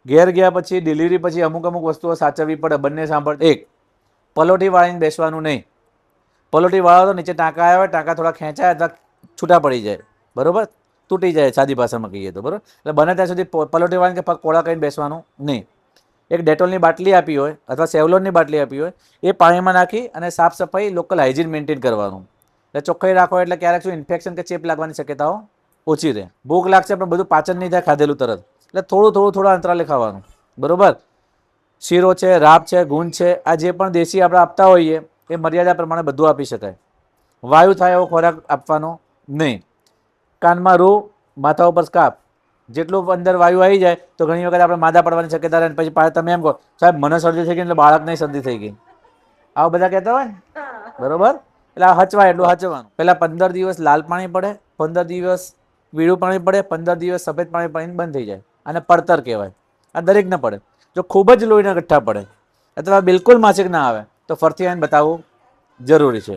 ઘેર ગયા પછી ડિલિવરી પછી અમુક વસ્તુઓ સાચવવી પડે. બંને સાંભળ. એક, પલોઠી વાળીને બેસવાનું નહીં. પલોઠી વાળો તો નીચે ટાંકા આવ્યા હોય, ટાંકા થોડા ખેંચાય અથવા છૂટા પડી જાય, બરોબર, તૂટી જાય સાદી ભાષામાં કહીએ તો, બરોબર. એટલે બને ત્યાં સુધી પલોઠી વાળીને કે પગ પોળા કરીને બેસવાનું નહીં. એક ડેટોલની બાટલી આપી હોય અથવા સેવલોનની બાટલી આપી હોય, એ પાણીમાં નાખી અને સાફ સફાઈ લોકલ હાઇજીન મેન્ટેન કરવાનું. એટલે ચોખ્ખાઈ રાખો એટલે ક્યારેક શું ઇન્ફેક્શન કે ચેપ લાગવાની શક્યતાઓ ઓછી રહે. ભૂખ લાગશે પણ બધું પાચન નહીં થાય ખાધેલું તરત, એટલે થોડું અંતરાલે ખાવાનું, બરોબર. શીરો છે, રાબ છે, ગુંદ છે, આ જે પણ દેશી આપણે આપતા હોઈએ એ મર્યાદા પ્રમાણે બધું આપી શકાય. વાયુ થાય એવો ખોરાક આપવાનો નહીં. કાનમાં રૂ, માથા ઉપર સ્કાર્ફ, જેટલું અંદર વાયુ આવી જાય તો ઘણી વખત આપણે માદા પડવાની શક્યતા રહે. પછી તમે એમ કહો સાહેબ મને શરદી થઈ ગઈ એટલે બાળકને શરદી થઈ ગઈ, આવું બધા કહેતા હોય ને, બરોબર. એટલે આ હચવાય એટલું હચવાનું. પહેલાં 15 દિવસ લાલ પાણી પડે, 15 દિવસ પીળું પાણી પડે, 15 દિવસ સફેદ પાણી પડીને બંધ થઈ જાય, અને પડતર કહેવાય. આ દરેકને પડે. જો ખૂબ જ લોહીના ગઠ્ઠા પડે અથવા બિલકુલ માસિક ના આવે તો ફરતી આવીને બતાવવું જરૂરી છે.